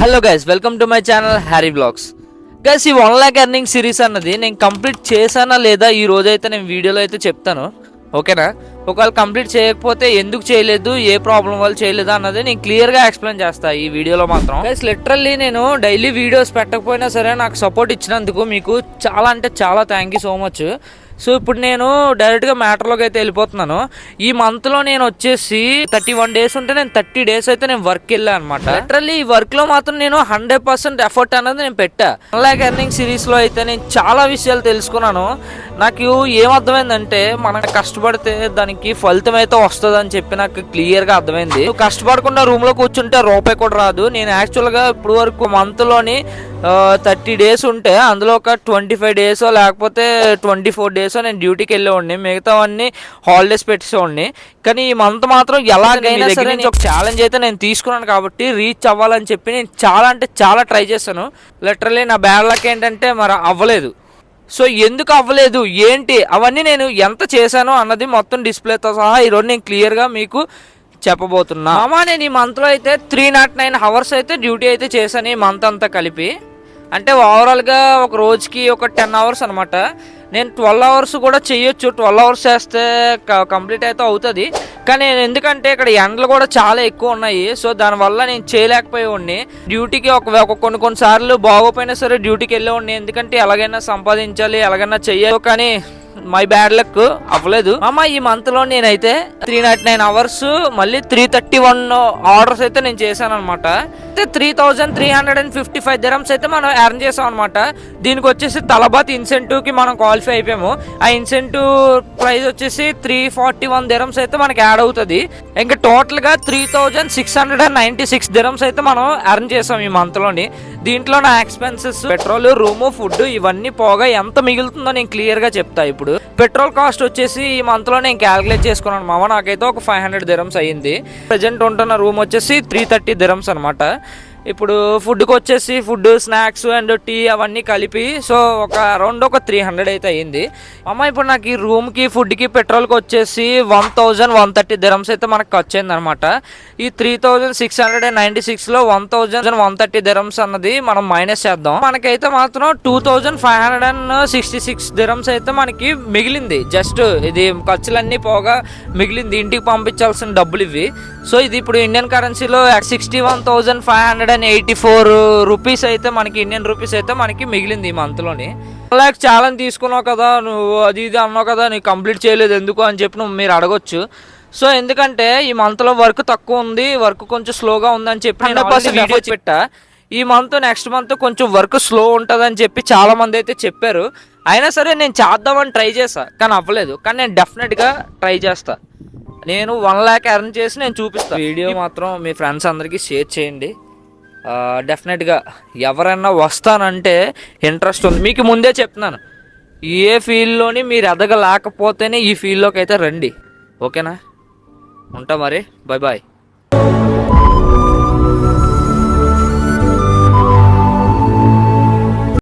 Hello guys, welcome to my channel Harry blogs. Guys, ఈ 1 lakh earning series అన్నది నేను complete చేశానా లేదా ఈ రోజైతే నేను వీడియోలో అయితే చెప్తాను, ఓకేనా? ఒకవేళ కంప్లీట్ చేయకపోతే ఎందుకు చేయలేదు, ఏ ప్రాబ్లం వల్ల చేయలేదు అన్నది నేను క్లియర్గా ఎక్స్ప్లెయిన్ చేస్తాను ఈ వీడియోలో మాత్రం. గైస్, లిటరల్లీ నేను డైలీ వీడియోస్ పెట్టకపోయినా సరే నాకు సపోర్ట్ ఇచ్చినందుకు మీకు చాలా అంటే చాలా thank you so much. So ఇప్పుడు నేను డైరెక్ట్గా మ్యాటర్లోకి అయితే వెళ్ళిపోతున్నాను. ఈ మంత్లో నేను వచ్చేసి 31 days ఉంటే నేను 30 days అయితే నేను వర్క్ వెళ్ళాను అనమాట. లిటరల్లీ ఈ వర్క్లో మాత్రం నేను 100% ఎఫర్ట్ అనేది నేను పెట్టా. 1 lakh ఎర్నింగ్ సిరీస్లో అయితే నేను చాలా విషయాలు తెలుసుకున్నాను. నాకు ఏమర్థమైందంటే మనం కష్టపడితే దానికి ఫలితం అయితే వస్తుంది అని చెప్పి నాకు క్లియర్గా అర్థమైంది. కష్టపడకుండా రూమ్లో కూర్చుంటే రూపాయి కూడా రాదు. నేను యాక్చువల్గా ఇప్పుడు వరకు మంత్లోని 30 days ఉంటే అందులో ఒక 25 days లేకపోతే 24 days నేను డ్యూటీకి వెళ్ళేవాడిని, మిగతావన్నీ హాలిడేస్ పెట్టేసేవాడిని. కానీ ఈ మంత్ మాత్రం ఎలాగైనా సరే ఒక ఛాలెంజ్ అయితే నేను తీసుకున్నాను కాబట్టి రీచ్ అవ్వాలని చెప్పి నేను చాలా అంటే చాలా ట్రై చేశాను. లిటరల్లీ నా బ్యాడ్ లక్ ఏంటంటే మరి అవ్వలేదు. సో ఎందుకు అవ్వలేదు ఏంటి అవన్నీ నేను ఎంత చేశానో అన్నది మొత్తం డిస్ప్లేతో సహా ఈరోజు నేను క్లియర్గా మీకు చెప్పబోతున్నా. నేను ఈ మంత్లో అయితే 309 hours అయితే డ్యూటీ అయితే చేశాను ఈ మంత్ అంతా కలిపి. అంటే ఓవరాల్గా ఒక రోజుకి ఒక 10 hours అనమాట. నేను 12 hours కూడా చేయొచ్చు, 12 hours చేస్తే కంప్లీట్ అయితే అవుతుంది. కానీ ఎందుకంటే ఇక్కడ ఎండలు కూడా చాలా ఎక్కువ ఉన్నాయి, సో దానివల్ల నేను చేయలేకపోయేవాడిని. డ్యూటీకి ఒక కొన్నిసార్లు బాగోపోయినా సరే డ్యూటీకి వెళ్ళేవాడిని, ఎందుకంటే ఎలాగైనా సంపాదించాలి, ఎలాగైనా చెయ్యాలి. కానీ మై బ్యాడ్ లక్ అవ్వలేదు. ఈ మంత్లో నేనైతే 309 hours మళ్ళీ 331 orders అయితే నేను చేశాను అనమాట. అయితే 3355 dirhams అయితే మనం ఎర్న్ చేసాం అనమాట. దీనికి వచ్చేసి తలబాత్ ఇన్సెంటివ్కి మనం క్వాలిఫై అయిపోయాము. ఆ ఇన్సెంటివ్ ప్రైస్ వచ్చేసి 341 dirhams అయితే మనకి యాడ్ అవుతుంది. ఇంకా టోటల్గా 3696 dirhams అయితే మనం ఎర్న్ చేసాం ఈ మంత్లోని. దీంట్లో నా ఎక్స్పెన్సెస్ పెట్రోల్, రూము, ఫుడ్ ఇవన్నీ పోగా ఎంత మిగులుతుందో నేను క్లియర్గా చెప్తా. ఇప్పుడు పెట్రోల్ కాస్ట్ వచ్చేసి ఈ మంత్లో నేను క్యాలిక్యులేట్ చేసుకున్నాను మామ, నాకైతే ఒక 500 dirhams అయ్యింది. ప్రజెంట్ ఉంటున్న రూమ్ వచ్చేసి 330 dirhams అనమాట. ఇప్పుడు ఫుడ్కి వచ్చేసి ఫుడ్, స్నాక్స్ అండ్ టీ అవన్నీ కలిపి సో ఒక అరౌండ్ ఒక 300 అయితే అయ్యింది. ఇప్పుడు నాకు ఈ రూమ్కి, ఫుడ్కి, పెట్రోల్కి వచ్చేసి 1130 dirhams అయితే మనకు ఖర్చు అయింది అనమాట. ఈ 3696లో 1130 dirhams అన్నది మనం మైనస్ చేద్దాం. మనకైతే మాత్రం 2566 dirhams అయితే మనకి మిగిలింది. జస్ట్ ఇది ఖర్చులన్నీ పోగా మిగిలింది, ఇంటికి పంపించాల్సిన డబ్బులు ఇవి. సో ఇది ఇప్పుడు ఇండియన్ కరెన్సీలో 61,584 రూపీస్ అయితే మనకి, ఇండియన్ రూపీస్ అయితే మనకి మిగిలింది ఈ మంత్లోని. అలాగే ఛాలెంజ్ తీసుకున్నావు కదా నువ్వు, అది ఇది అన్నావు కదా, నీకు కంప్లీట్ చేయలేదు ఎందుకు అని చెప్పి మీరు అడగొచ్చు. సో ఎందుకంటే ఈ మంత్లో వర్క్ తక్కువ ఉంది, వర్క్ కొంచెం స్లోగా ఉందని చెప్పి 100% వీడియో పెట్టా. ఈ మంత్ నెక్స్ట్ మంత్ కొంచెం వర్క్ స్లో ఉంటుందని చెప్పి చాలా మంది అయితే చెప్పారు. అయినా సరే నేను చేద్దామని ట్రై చేసా, కానీ అవ్వలేదు. కానీ నేను డెఫినెట్గా ట్రై చేస్తా. నేను 1 lakh ఎర్న్ చేసి నేను చూపిస్తాను. వీడియో మాత్రం మీ ఫ్రెండ్స్ అందరికీ షేర్ చేయండి. డెఫినెట్గా ఎవరైనా వస్తానంటే ఇంట్రెస్ట్ ఉంది, మీకు ముందే చెప్తున్నాను. ఏ ఫీల్డ్లోని మీరు ఎదగలేకపోతేనే ఈ ఫీల్డ్లోకి అయితే రండి, ఓకేనా? ఉంటా మరి, బాయ్ బాయ్.